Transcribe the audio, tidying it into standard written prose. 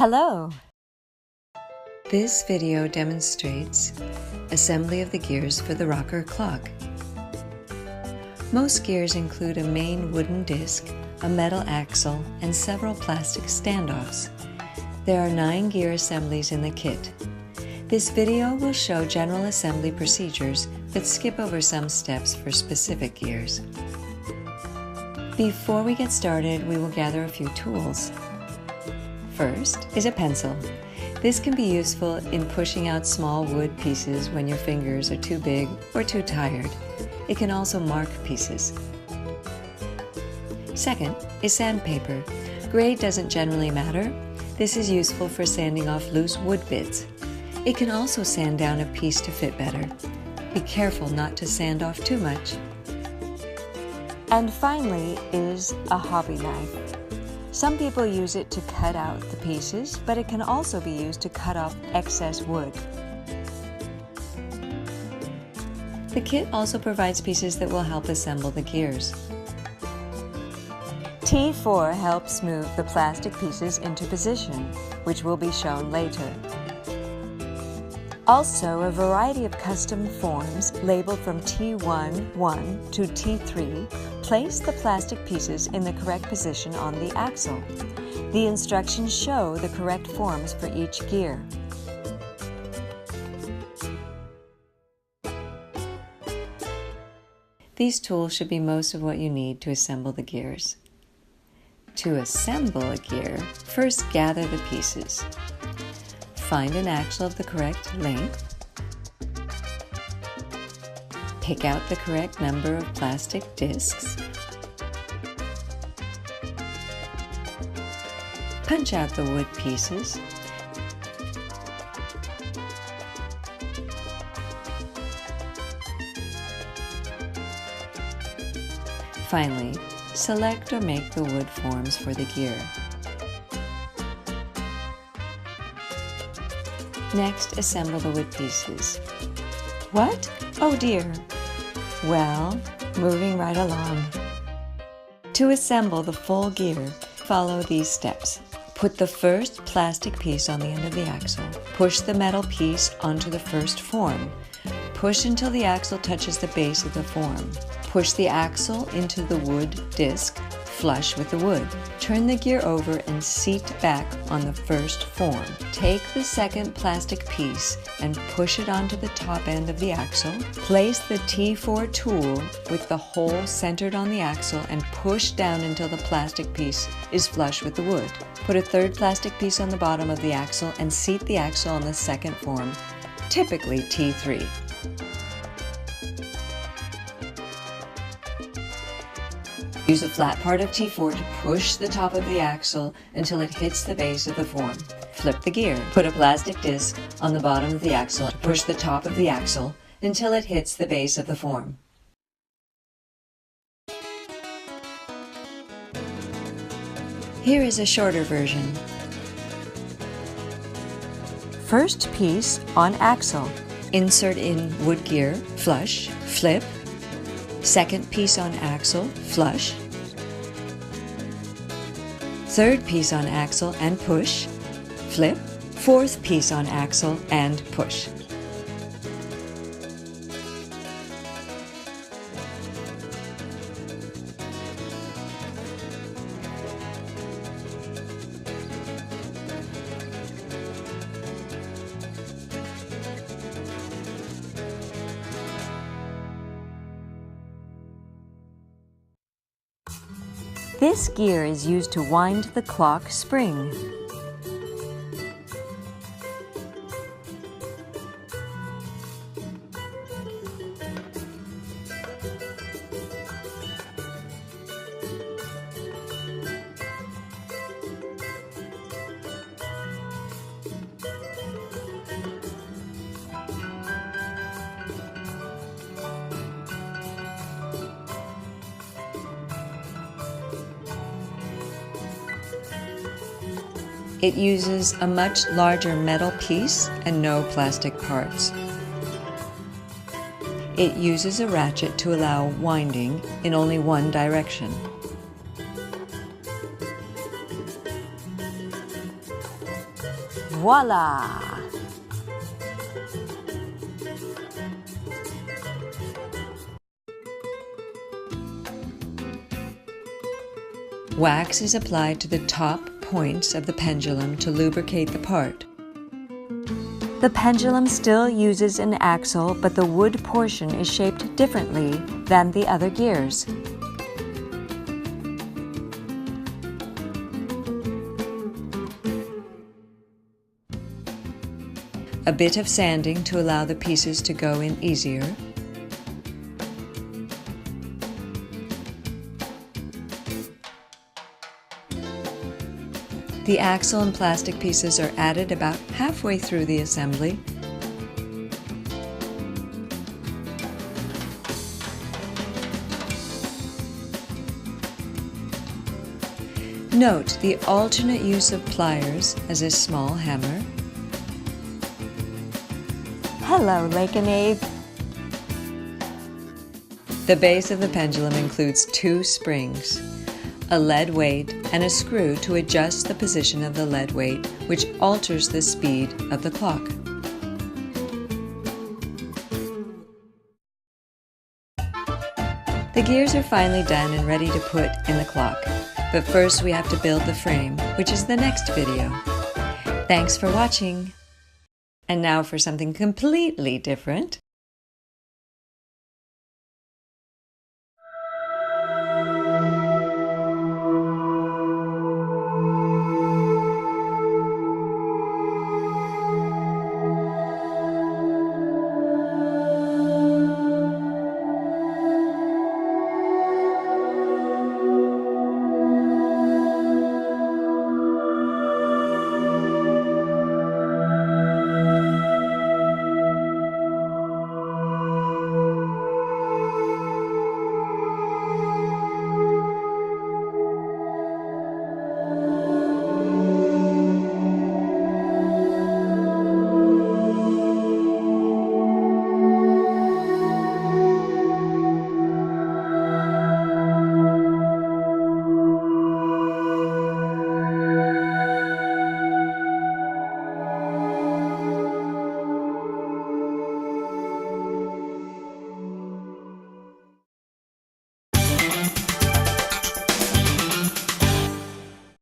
Hello! This video demonstrates assembly of the gears for the Rokr clock. Most gears include a main wooden disc, a metal axle, and several plastic standoffs. There are 9 gear assemblies in the kit. This video will show general assembly procedures, but skip over some steps for specific gears. Before we get started, we will gather a few tools. First is a pencil. This can be useful in pushing out small wood pieces when your fingers are too big or too tired. It can also mark pieces. Second is sandpaper. Grade doesn't generally matter. This is useful for sanding off loose wood bits. It can also sand down a piece to fit better. Be careful not to sand off too much. And finally is a hobby knife. Some people use it to cut out the pieces, but it can also be used to cut off excess wood. The kit also provides pieces that will help assemble the gears. T4 helps move the plastic pieces into position, which will be shown later. Also, a variety of custom forms labeled from T1 to T3 place the plastic pieces in the correct position on the axle. The instructions show the correct forms for each gear. These tools should be most of what you need to assemble the gears. To assemble a gear, first gather the pieces. Find an axle of the correct length. Pick out the correct number of plastic discs. Punch out the wood pieces. Finally, select or make the wood forms for the gear. Next, assemble the wood pieces. What? Oh dear! Well, moving right along. To assemble the full gear, follow these steps. Put the first plastic piece on the end of the axle. Push the metal piece onto the first form. Push until the axle touches the base of the form. Push the axle into the wood disc, flush with the wood. Turn the gear over and seat back on the first form. Take the second plastic piece and push it onto the top end of the axle. Place the T4 tool with the hole centered on the axle and push down until the plastic piece is flush with the wood. Put a third plastic piece on the bottom of the axle and seat the axle on the second form, typically T3. Use the flat part of T4 to push the top of the axle until it hits the base of the form. Flip the gear. Put a plastic disc on the bottom of the axle to push the top of the axle until it hits the base of the form. Here is a shorter version. First piece on axle. Insert in wood gear, flush, flip. Second piece on axle, flush. Third piece on axle and push, flip. Fourth piece on axle and push. This gear is used to wind the clock spring. It uses a much larger metal piece and no plastic parts. It uses a ratchet to allow winding in only one direction. Voila! Wax is applied to the top points of the pendulum to lubricate the part. The pendulum still uses an axle, but the wood portion is shaped differently than the other gears. A bit of sanding to allow the pieces to go in easier. The axle and plastic pieces are added about halfway through the assembly. Note the alternate use of pliers as a small hammer. Hello, Lake and Abe. The base of the pendulum includes 2 springs, a lead weight, and a screw to adjust the position of the lead weight, which alters the speed of the clock. The gears are finally done and ready to put in the clock, but first we have to build the frame, which is the next video. Thanks for watching! And now for something completely different.